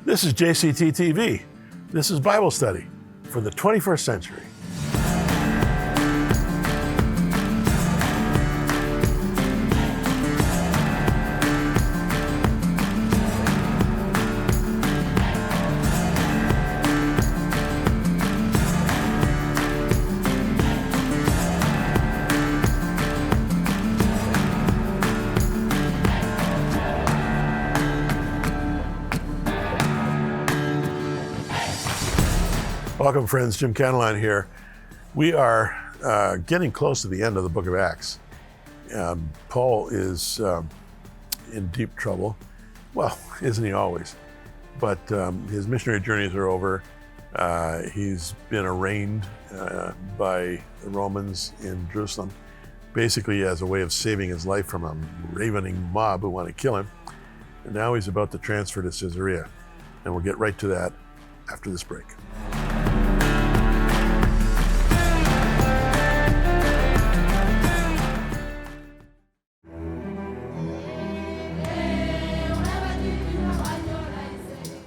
This is JCT TV. This is Bible study for the 21st century. Welcome, friends. Jim Cantelon here. We are getting close to the end of the book of Acts. Paul is in deep trouble. Well, isn't he always? But his missionary journeys are over. He's been arraigned by the Romans in Jerusalem, basically as a way of saving his life from a ravening mob who want to kill him. And now he's about to transfer to Caesarea. And we'll get right to that after this break.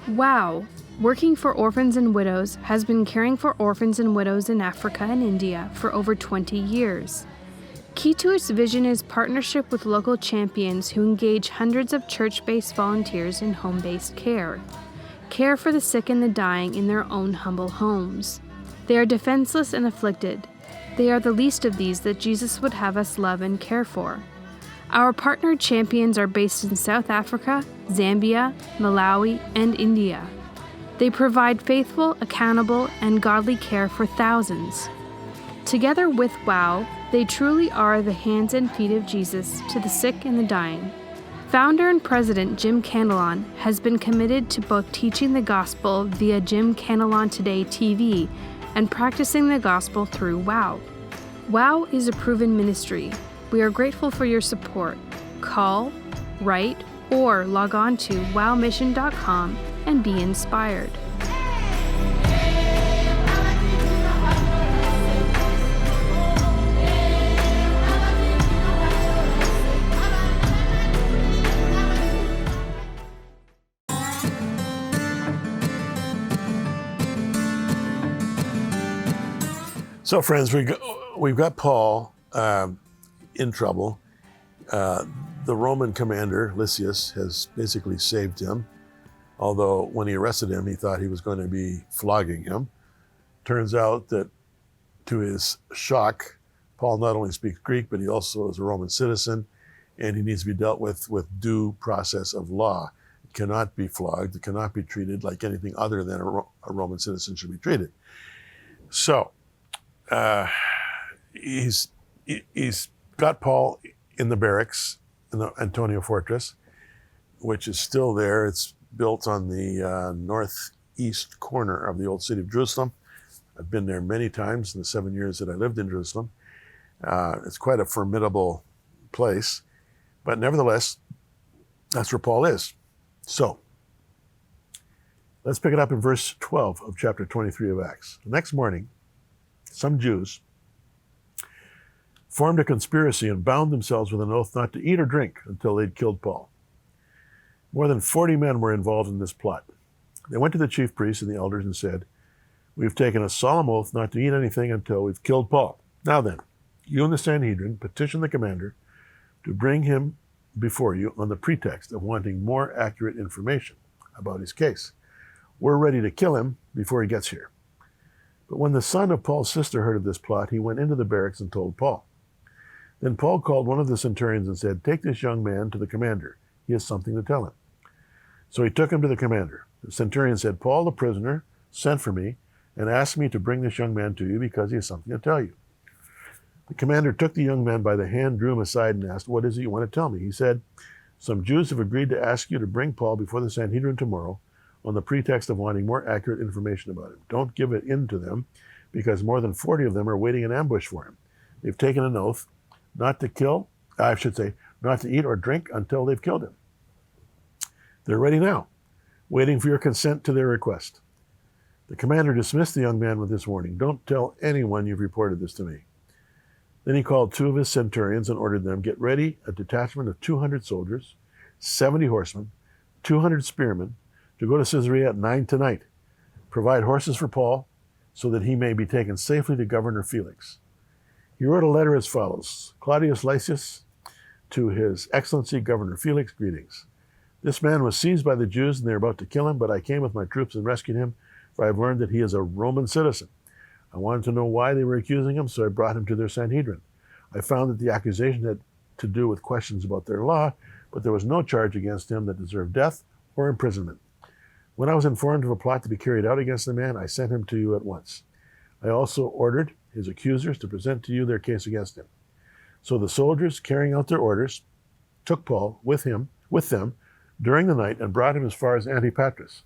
WOW! Working for Orphans and Widows has been caring for orphans and widows in Africa and India for over 20 years. Key to its vision is partnership with local champions who engage hundreds of church-based volunteers in home-based care. Care for the sick and the dying in their own humble homes. They are defenseless and afflicted. They are the least of these that Jesus would have us love and care for. Our partnered champions are based in South Africa, Zambia, Malawi, and India. They provide faithful, accountable, and godly care for thousands. Together with WOW, they truly are the hands and feet of Jesus to the sick and the dying. Founder and President Jim Cantelon has been committed to both teaching the gospel via Jim Cantelon Today TV and practicing the gospel through WOW. WOW is a proven ministry. We are grateful for your support. Call, write, or log on to wowmission.com and be inspired. So, friends, we've got Paul in trouble. The Roman commander, Lysias, has basically saved him, although when he arrested him, he thought he was going to be flogging him. Turns out that, to his shock, Paul not only speaks Greek, but he also is a Roman citizen, and he needs to be dealt with due process of law. It cannot be flogged. It cannot be treated like anything other than a Roman citizen should be treated. So, he's got Paul in the barracks in the Antonia fortress, which is still there. It's built on the northeast corner of the old city of Jerusalem. I've been there many times in the 7 years that I lived in Jerusalem. It's quite a formidable place, but nevertheless, that's where Paul is. So, let's pick it up in verse 12 of chapter 23 of Acts. The next morning, some Jews formed a conspiracy and bound themselves with an oath not to eat or drink until they'd killed Paul. More than 40 men were involved in this plot. They went to the chief priests and the elders and said, "We've taken a solemn oath not to eat anything until we've killed Paul. Now then, you and the Sanhedrin petition the commander to bring him before you on the pretext of wanting more accurate information about his case. We're ready to kill him before he gets here." But when the son of Paul's sister heard of this plot, he went into the barracks and told Paul. Then Paul called one of the centurions and said, "Take this young man to the commander. He has something to tell him." So he took him to the commander. The centurion said, "Paul, the prisoner, sent for me and asked me to bring this young man to you because he has something to tell you." The commander took the young man by the hand, drew him aside, and asked, "What is it you want to tell me?" He said, "Some Jews have agreed to ask you to bring Paul before the Sanhedrin tomorrow on the pretext of wanting more accurate information about him. Don't give it in to them, because more than 40 of them are waiting in ambush for him. They've taken an oath not to eat or drink until they've killed him. They're ready now, waiting for your consent to their request." The commander dismissed the young man with this warning: "Don't tell anyone you've reported this to me." Then he called 2 of his centurions and ordered them, "Get ready a detachment of 200 soldiers, 70 horsemen, 200 spearmen, to go to Caesarea at 9 tonight. Provide horses for Paul, so that he may be taken safely to Governor Felix. He wrote a letter as follows: Claudius Lysias, to His Excellency Governor Felix, greetings. This man was seized by the Jews, and they were about to kill him, but I came with my troops and rescued him, for I have learned that he is a Roman citizen. I wanted to know why they were accusing him, so I brought him to their Sanhedrin. I found that the accusation had to do with questions about their law, but there was no charge against him that deserved death or imprisonment. When I was informed of a plot to be carried out against the man, I sent him to you at once. I also ordered his accusers to present to you their case against him. So the soldiers, carrying out their orders, took Paul with them during the night and brought him as far as Antipatris.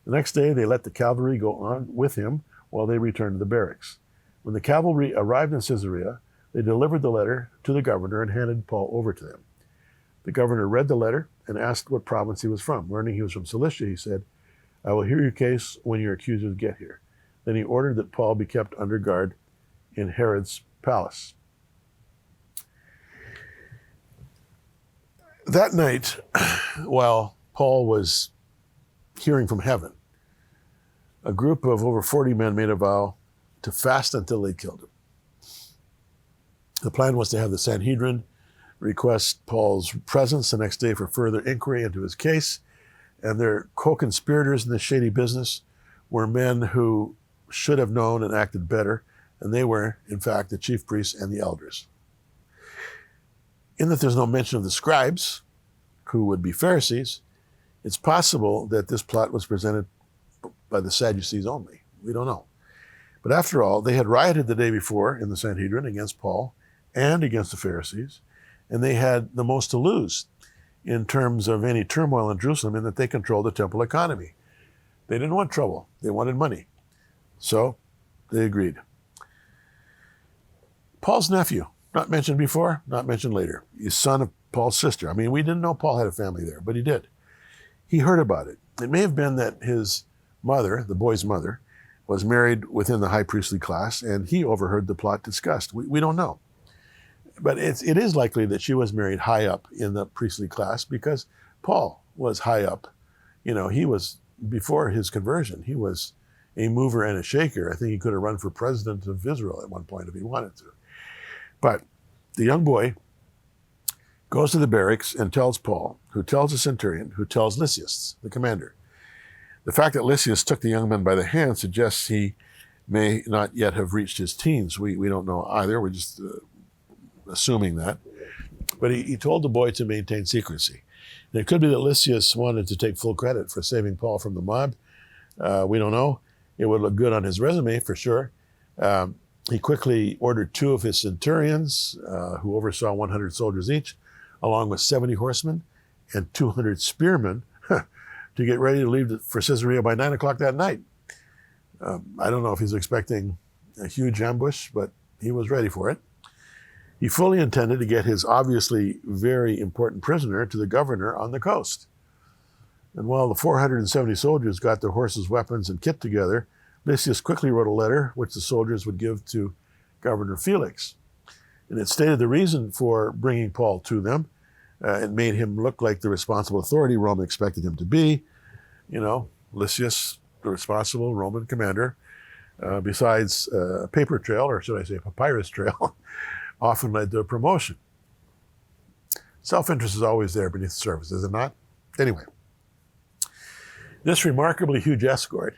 The next day they let the cavalry go on with him while they returned to the barracks. When the cavalry arrived in Caesarea, they delivered the letter to the governor and handed Paul over to them. The governor read the letter and asked what province he was from. Learning he was from Cilicia, he said, I will hear your case when your accusers get here. Then he ordered that Paul be kept under guard in Herod's palace. That night, while Paul was hearing from heaven, a group of over 40 men made a vow to fast until they killed him. The plan was to have the Sanhedrin request Paul's presence the next day for further inquiry into his case, and their co-conspirators in this shady business were men who should have known and acted better, and they were, in fact, the chief priests and the elders. In that there's no mention of the scribes, who would be Pharisees, it's possible that this plot was presented by the Sadducees only. We don't know. But after all, they had rioted the day before in the Sanhedrin against Paul and against the Pharisees, and they had the most to lose in terms of any turmoil in Jerusalem, in that they controlled the temple economy. They didn't want trouble. They wanted money. So they agreed. Paul's nephew, not mentioned before, not mentioned later. He's son of Paul's sister. I mean, we didn't know Paul had a family there, but he did. He heard about it. It may have been that his mother, the boy's mother, was married within the high priestly class, and he overheard the plot discussed. We don't know. But it is likely that she was married high up in the priestly class, because Paul was high up. You know, he was, before his conversion, he was a mover and a shaker. I think he could have run for president of Israel at one point if he wanted to. But the young boy goes to the barracks and tells Paul, who tells the centurion, who tells Lysias, the commander. The fact that Lysias took the young man by the hand suggests he may not yet have reached his teens. We don't know either. We're just assuming that. But he told the boy to maintain secrecy. And it could be that Lysias wanted to take full credit for saving Paul from the mob. We don't know. It would look good on his resume for sure. He quickly ordered 2 of his centurions, who oversaw 100 soldiers each, along with 70 horsemen and 200 spearmen, to get ready to leave for Caesarea by 9 o'clock that night. I don't know if he's expecting a huge ambush, but he was ready for it. He fully intended to get his obviously very important prisoner to the governor on the coast. And while the 470 soldiers got their horses, weapons, and kit together, Lysias quickly wrote a letter which the soldiers would give to Governor Felix. And it stated the reason for bringing Paul to them. It made him look like the responsible authority Rome expected him to be. You know, Lysias, the responsible Roman commander, besides a paper trail, or should I say papyrus trail, often led to a promotion. Self-interest is always there beneath the surface, is it not? Anyway, this remarkably huge escort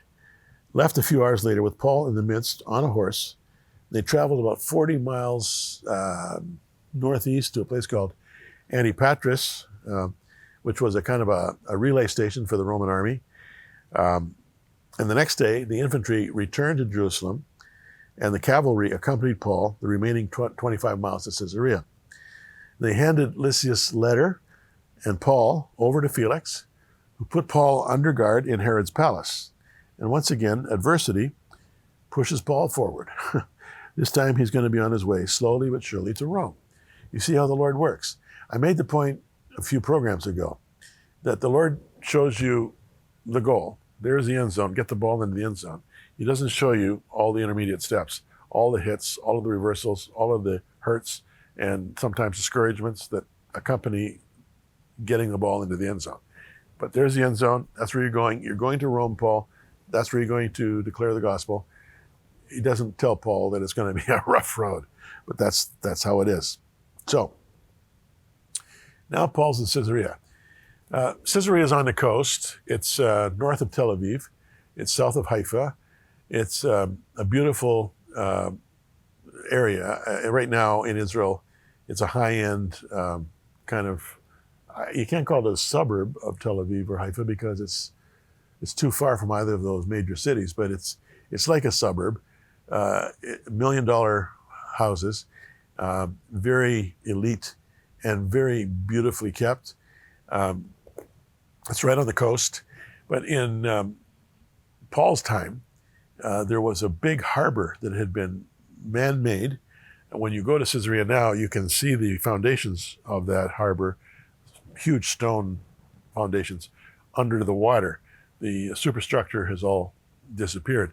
left a few hours later with Paul in the midst on a horse. They traveled about 40 miles northeast to a place called Antipatris, which was a kind of a relay station for the Roman army. And the next day, the infantry returned to Jerusalem, and the cavalry accompanied Paul the remaining 25 miles to Caesarea. They handed Lysias' letter and Paul over to Felix, who put Paul under guard in Herod's palace. And once again, adversity pushes Paul forward. This time he's going to be on his way, slowly but surely, to Rome. You see how the Lord works. I made the point a few programs ago that the Lord shows you the goal. There's the end zone. Get the ball into the end zone. He doesn't show you all the intermediate steps, all the hits, all of the reversals, all of the hurts, and sometimes discouragements that accompany getting the ball into the end zone. But there's the end zone. That's where you're going. You're going to Rome, Paul. That's where you're going to declare the gospel. He doesn't tell Paul that it's going to be a rough road, but that's how it is. So now Paul's in Caesarea. Caesarea is on the coast. It's north of Tel Aviv. It's south of Haifa. It's a beautiful area. Right now in Israel, it's a high-end kind of, you can't call it a suburb of Tel Aviv or Haifa because it's too far from either of those major cities, but it's like a suburb. $1 million houses, very elite and very beautifully kept. It's right on the coast. But in Paul's time, there was a big harbor that had been man-made. And when you go to Caesarea now, you can see the foundations of that harbor, huge stone foundations under the water. The superstructure has all disappeared.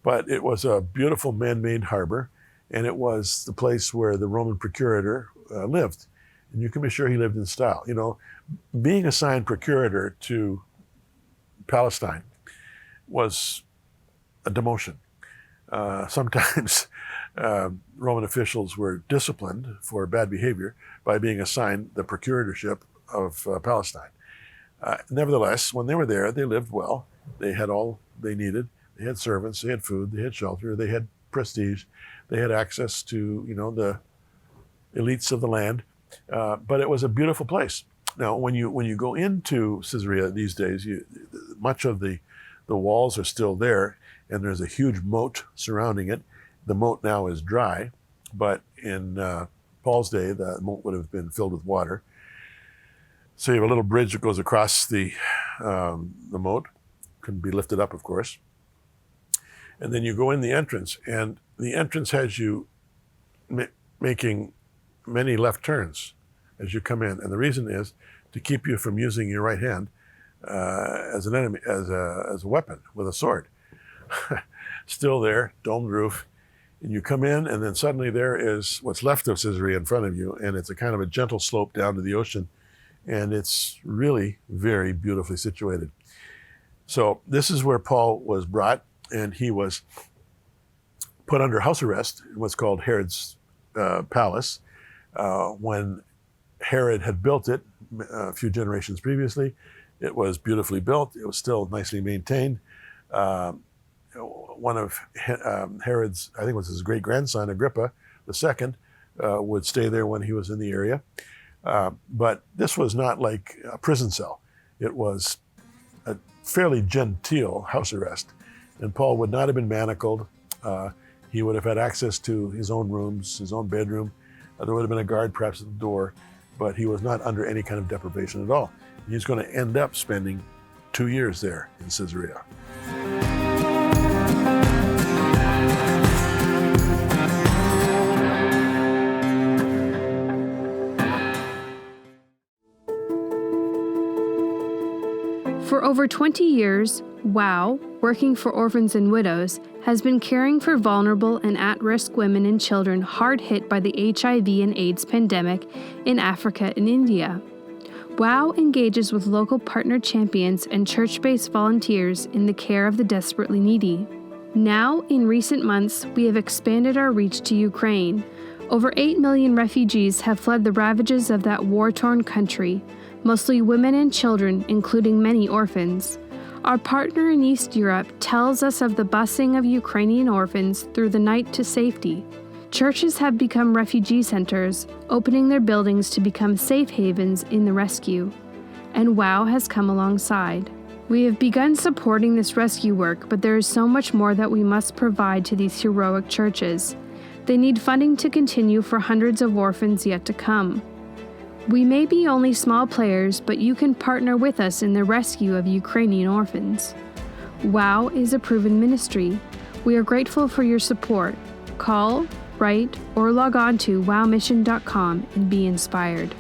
But it was a beautiful man-made harbor, and it was the place where the Roman procurator lived. And you can be sure he lived in style. You know, being assigned procurator to Palestine was a demotion. Sometimes Roman officials were disciplined for bad behavior by being assigned the procuratorship of Palestine. Nevertheless, when they were there, they lived well. They had all they needed. They had servants, they had food, they had shelter, they had prestige, they had access to, you know, the elites of the land. But it was a beautiful place. Now, when you go into Caesarea these days, much of the walls are still there, and there's a huge moat surrounding it. The moat now is dry, but in Paul's day, the moat would have been filled with water. So you have a little bridge that goes across the moat, can be lifted up, of course. And then you go in the entrance, and the entrance has you making many left turns as you come in. And the reason is to keep you from using your right hand as an enemy, as a weapon with a sword. Still there, domed roof. And you come in, and then suddenly there is what's left of Caesarea in front of you, and it's a kind of a gentle slope down to the ocean. And it's really very beautifully situated. So this is where Paul was brought, and he was put under house arrest in what's called Herod's palace. When Herod had built it a few generations previously, it was beautifully built. It was still nicely maintained. One of Herod's, I think it was his great-grandson, Agrippa II, would stay there when he was in the area. But this was not like a prison cell. It was a fairly genteel house arrest. And Paul would not have been manacled. He would have had access to his own rooms, his own bedroom. There would have been a guard perhaps at the door, but he was not under any kind of deprivation at all. He's going to end up spending 2 years there in Caesarea. For over 20 years, WOW, working for orphans and widows, has been caring for vulnerable and at-risk women and children hard hit by the HIV and AIDS pandemic in Africa and India. WOW engages with local partner champions and church-based volunteers in the care of the desperately needy. Now, in recent months, we have expanded our reach to Ukraine. Over 8 million refugees have fled the ravages of that war-torn country, mostly women and children, including many orphans. Our partner in East Europe tells us of the busing of Ukrainian orphans through the night to safety. Churches have become refugee centers, opening their buildings to become safe havens in the rescue. And WOW has come alongside. We have begun supporting this rescue work, but there is so much more that we must provide to these heroic churches. They need funding to continue for hundreds of orphans yet to come. We may be only small players, but you can partner with us in the rescue of Ukrainian orphans. WOW is a proven ministry. We are grateful for your support. Call, write, or log on to wowmission.com and be inspired.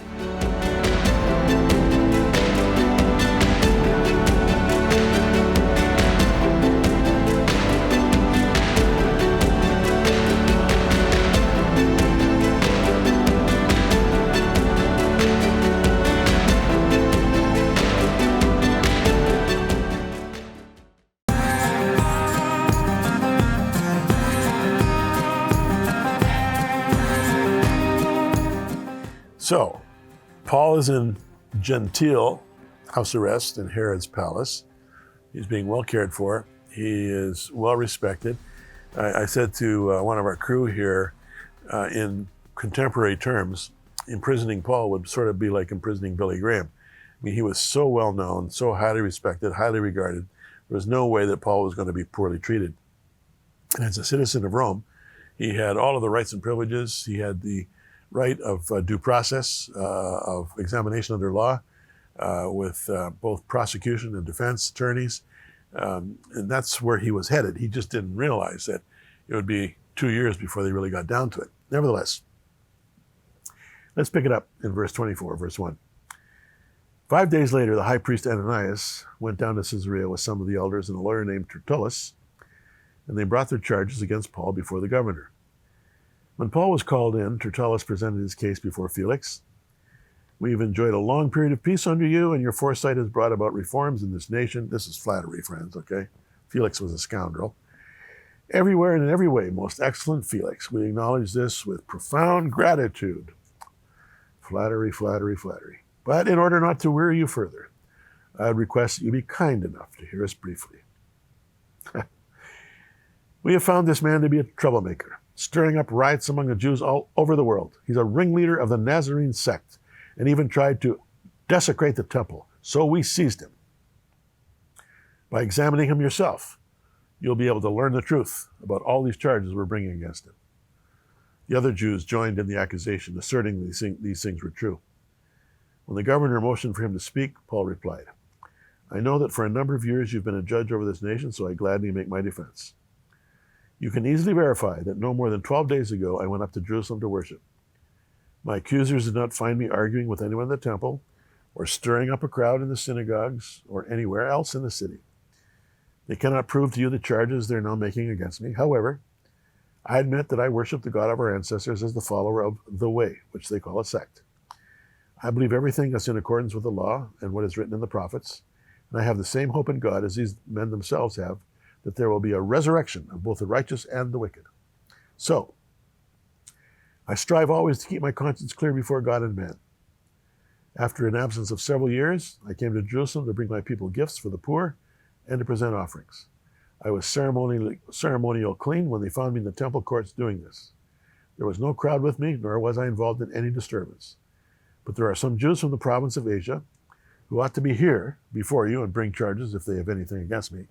So, Paul is in genteel house arrest in Herod's palace. He's being well cared for. He is well respected. I said to one of our crew here, in contemporary terms, imprisoning Paul would sort of be like imprisoning Billy Graham. I mean, he was so well known, so highly respected, highly regarded. There was no way that Paul was going to be poorly treated. And as a citizen of Rome, he had all of the rights and privileges. He had the right of due process, of examination under law, with both prosecution and defense attorneys. And that's where he was headed. He just didn't realize that it would be 2 years before they really got down to it. Nevertheless, let's pick it up in verse 24, verse 1. 5 days later, the high priest Ananias went down to Caesarea with some of the elders and a lawyer named Tertullus, and they brought their charges against Paul before the governor. When Paul was called in, Tertullus presented his case before Felix. We've enjoyed a long period of peace under you, and your foresight has brought about reforms in this nation. This is flattery, friends, okay? Felix was a scoundrel. Everywhere and in every way, most excellent Felix, we acknowledge this with profound gratitude. Flattery, flattery, flattery. But in order not to weary you further, I would request that you be kind enough to hear us briefly. We have found this man to be a troublemaker, stirring up riots among the Jews all over the world. He's a ringleader of the Nazarene sect and even tried to desecrate the temple. So we seized him. By examining him yourself, you'll be able to learn the truth about all these charges we're bringing against him. The other Jews joined in the accusation, asserting these things were true. When the governor motioned for him to speak, Paul replied, I know that for a number of years you've been a judge over this nation, so I gladly make my defense. You can easily verify that no more than 12 days ago I went up to Jerusalem to worship. My accusers did not find me arguing with anyone in the temple, or stirring up a crowd in the synagogues, or anywhere else in the city. They cannot prove to you the charges they're now making against me. However, I admit that I worship the God of our ancestors as the follower of the way, which they call a sect. I believe everything that's in accordance with the law and what is written in the prophets, and I have the same hope in God as these men themselves have, that there will be a resurrection of both the righteous and the wicked. So, I strive always to keep my conscience clear before God and man. After an absence of several years, I came to Jerusalem to bring my people gifts for the poor and to present offerings. I was ceremonial clean when they found me in the temple courts doing this. There was no crowd with me, nor was I involved in any disturbance. But there are some Jews from the province of Asia who ought to be here before you and bring charges if they have anything against me.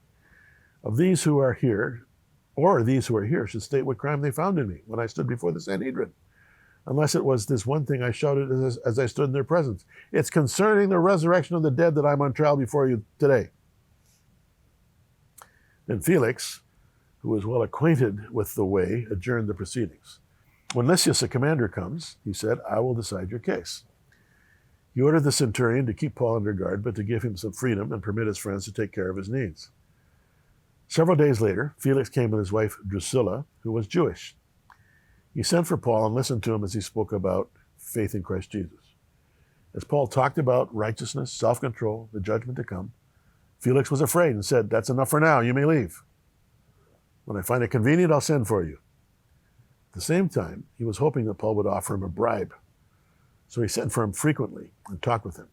Of these who are here, or these who are here, should state what crime they found in me when I stood before the Sanhedrin, unless it was this one thing I shouted as I stood in their presence. It's concerning the resurrection of the dead that I'm on trial before you today. Then Felix, who was well acquainted with the way, adjourned the proceedings. When Lysias, the commander, comes, he said, I will decide your case. He ordered the centurion to keep Paul under guard, but to give him some freedom and permit his friends to take care of his needs. Several days later, Felix came with his wife Drusilla, who was Jewish. He sent for Paul and listened to him as he spoke about faith in Christ Jesus. As Paul talked about righteousness, self-control, the judgment to come, Felix was afraid and said, That's enough for now, you may leave. When I find it convenient, I'll send for you. At the same time, he was hoping that Paul would offer him a bribe. So he sent for him frequently and talked with him.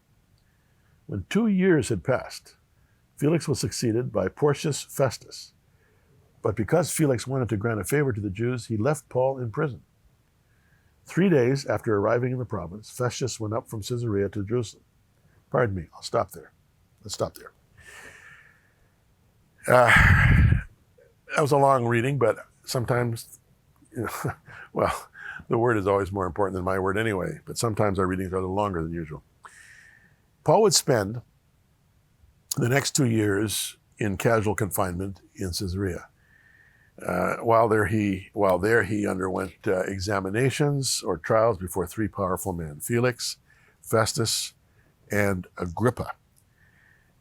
When 2 years had passed, Felix was succeeded by Porcius Festus. But because Felix wanted to grant a favor to the Jews, he left Paul in prison. 3 days after arriving in the province, Festus went up from Caesarea to Jerusalem. Pardon me, I'll stop there. Let's stop there. That was a long reading, but sometimes, well, the word is always more important than my word anyway, but sometimes our readings are a little longer than usual. Paul would spend the next 2 years in casual confinement in Caesarea. While there he underwent examinations or trials before 3 powerful men, Felix, Festus, and Agrippa.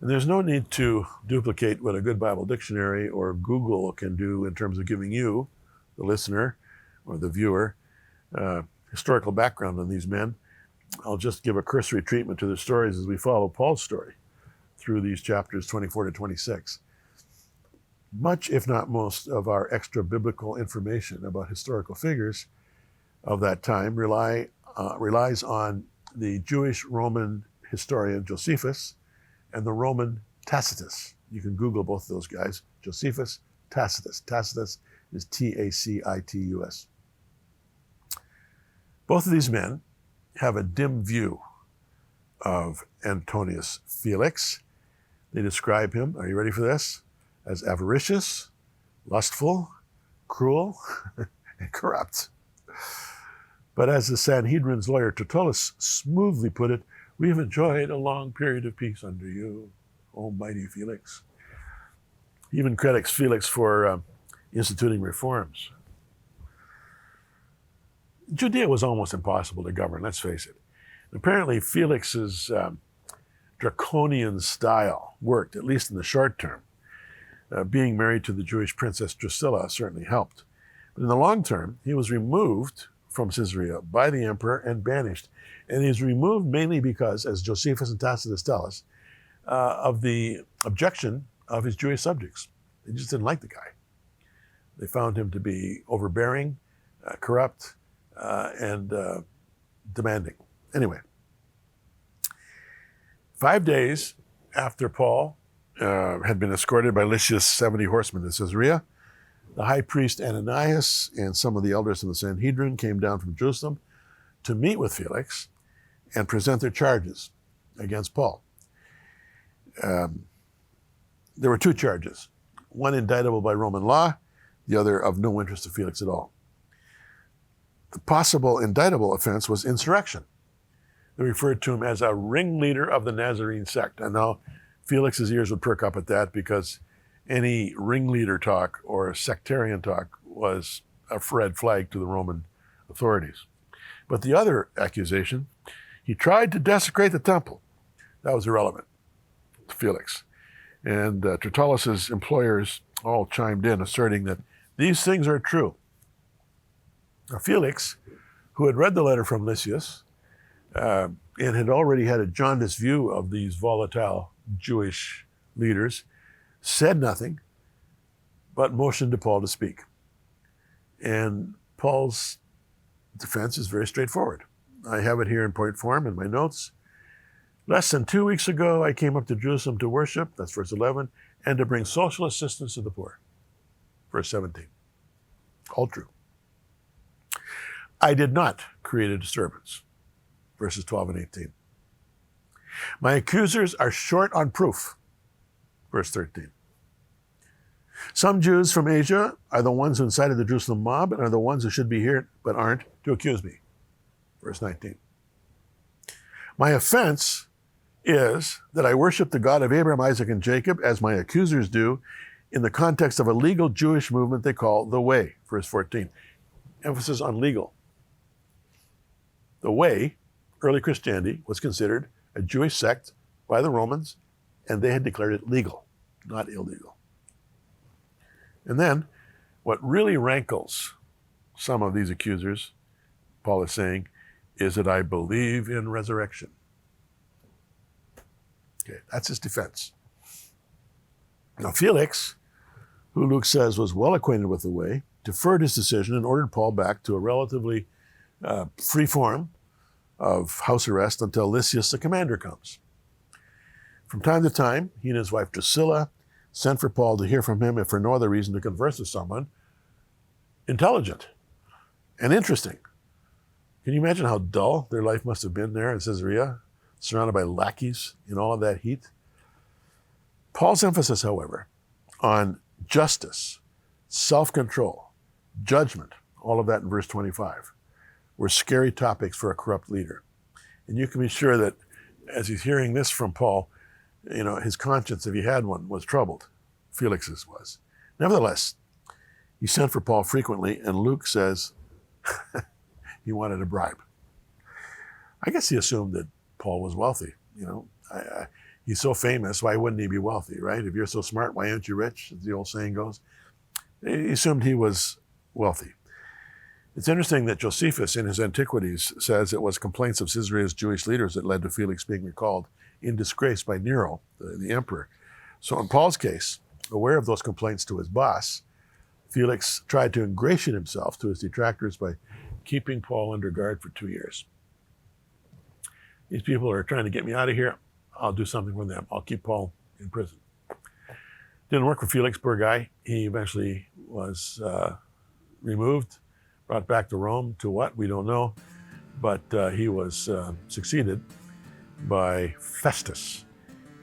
And there's no need to duplicate what a good Bible dictionary or Google can do in terms of giving you, the listener or the viewer, historical background on these men. I'll just give a cursory treatment to their stories as we follow Paul's story through these chapters 24 to 26. Much, if not most, of our extra biblical information about historical figures of that time relies on the Jewish Roman historian Josephus and the Roman Tacitus. You can Google both of those guys, Josephus, Tacitus. Tacitus is Tacitus. Both of these men have a dim view of Antonius Felix. They describe him, are you ready for this, as avaricious, lustful, cruel, and corrupt. But as the Sanhedrin's lawyer Tertullus smoothly put it, we have enjoyed a long period of peace under you, O mighty Felix. He even credits Felix for instituting reforms. Judea was almost impossible to govern, let's face it. Apparently Felix's draconian style worked, at least in the short term. Being married to the Jewish princess Drusilla certainly helped. But in the long term, he was removed from Caesarea by the emperor and banished. And he was removed mainly because, as Josephus and Tacitus tell us, of the objection of his Jewish subjects. They just didn't like the guy. They found him to be overbearing, corrupt, and demanding. Anyway, 5 days after Paul had been escorted by Lysias' 70 horsemen to Caesarea, the high priest Ananias and some of the elders of the Sanhedrin came down from Jerusalem to meet with Felix and present their charges against Paul. There were two charges, one indictable by Roman law, the other of no interest to Felix at all. The possible indictable offense was insurrection. They referred to him as a ringleader of the Nazarene sect. And now Felix's ears would perk up at that because any ringleader talk or sectarian talk was a red flag to the Roman authorities. But the other accusation, he tried to desecrate the temple. That was irrelevant to Felix. And Tertullus's employers all chimed in, asserting that these things are true. Now, Felix, who had read the letter from Lysias and had already had a jaundiced view of these volatile Jewish leaders, said nothing, but motioned to Paul to speak. And Paul's defense is very straightforward. I have it here in point form in my notes. Less than 2 weeks ago, I came up to Jerusalem to worship, that's verse 11, and to bring social assistance to the poor, verse 17. All true. I did not create a disturbance, verses 12 and 18. My accusers are short on proof, verse 13. Some Jews from Asia are the ones who incited the Jerusalem mob and are the ones who should be here but aren't to accuse me, verse 19. My offense is that I worship the God of Abraham, Isaac, and Jacob, as my accusers do, in the context of a legal Jewish movement they call the Way, verse 14. Emphasis on legal. The Way, early Christianity, was considered a Jewish sect by the Romans, and they had declared it legal, not illegal. And then, what really rankles some of these accusers, Paul is saying, is that I believe in resurrection. Okay, that's his defense. Now, Felix, who Luke says was well acquainted with the Way, deferred his decision and ordered Paul back to a relatively free form of house arrest until Lysias, the commander, comes. From time to time, he and his wife Drusilla sent for Paul to hear from him, if for no other reason to converse with someone intelligent and interesting. Can you imagine how dull their life must have been there in Caesarea, surrounded by lackeys in all of that heat? Paul's emphasis, however, on justice, self-control, judgment, all of that in verse 25, were scary topics for a corrupt leader. And you can be sure that as he's hearing this from Paul, you know, his conscience, if he had one, was troubled. Felix's was. Nevertheless, he sent for Paul frequently, and Luke says he wanted a bribe. I guess he assumed that Paul was wealthy. You know, he's so famous, why wouldn't he be wealthy, right? If you're so smart, why aren't you rich, as the old saying goes? He assumed he was wealthy. It's interesting that Josephus, in his Antiquities, says it was complaints of Caesarea's Jewish leaders that led to Felix being recalled in disgrace by Nero, the emperor. So in Paul's case, aware of those complaints to his boss, Felix tried to ingratiate himself to his detractors by keeping Paul under guard for 2 years. These people are trying to get me out of here. I'll do something for them. I'll keep Paul in prison. Didn't work for Felix, poor guy. He eventually was removed, brought back to Rome. To what? We don't know. But he was succeeded by Festus.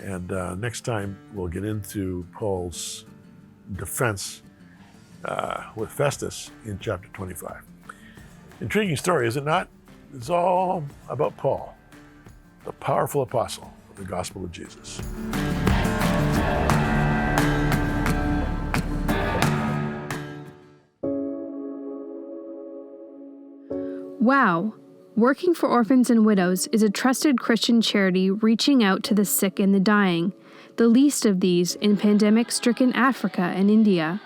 And next time we'll get into Paul's defense with Festus in chapter 25. Intriguing story, is it not? It's all about Paul, the powerful apostle of the gospel of Jesus. Wow! Working for Orphans and Widows is a trusted Christian charity reaching out to the sick and the dying, the least of these in pandemic-stricken Africa and India.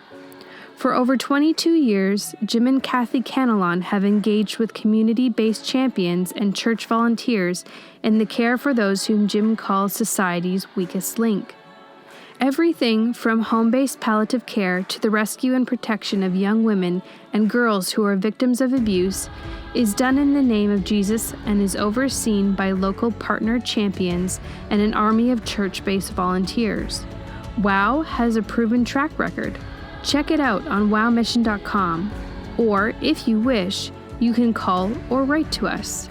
For over 22 years, Jim and Kathy Cantelon have engaged with community-based champions and church volunteers in the care for those whom Jim calls society's weakest link. Everything from home-based palliative care to the rescue and protection of young women and girls who are victims of abuse is done in the name of Jesus and is overseen by local partner champions and an army of church-based volunteers. WOW has a proven track record. Check it out on wowmission.com, or if you wish, you can call or write to us.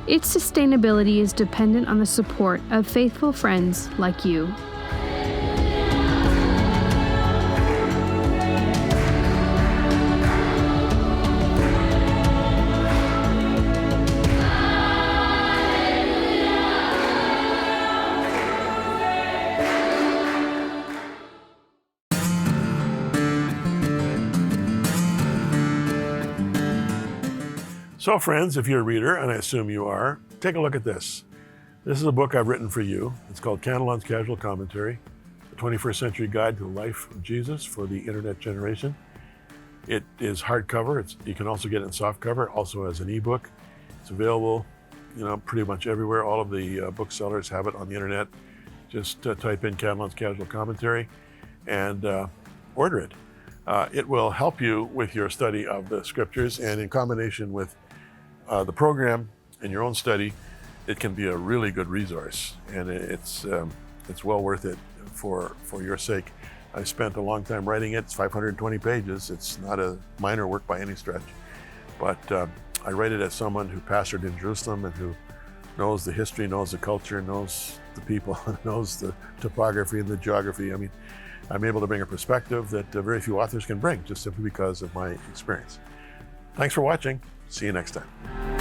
Its sustainability is dependent on the support of faithful friends like you. So friends, if you're a reader, and I assume you are, take a look at this. This is a book I've written for you. It's called Cantelon's Casual Commentary, the 21st Century Guide to the Life of Jesus for the Internet Generation. It is hardcover. You can also get it in softcover, also as an ebook. It's available, pretty much everywhere. All of the booksellers have it on the internet. Just type in Cantelon's Casual Commentary and order it. It will help you with your study of the scriptures, and in combination with the program and your own study, it can be a really good resource, and it's well worth it for your sake. I spent a long time writing it. It's 520 pages. It's not a minor work by any stretch, but I write it as someone who pastored in Jerusalem and who knows the history, knows the culture, knows the people, knows the topography and the geography. I mean, I'm able to bring a perspective that very few authors can bring, just simply because of my experience. Thanks for watching. See you next time.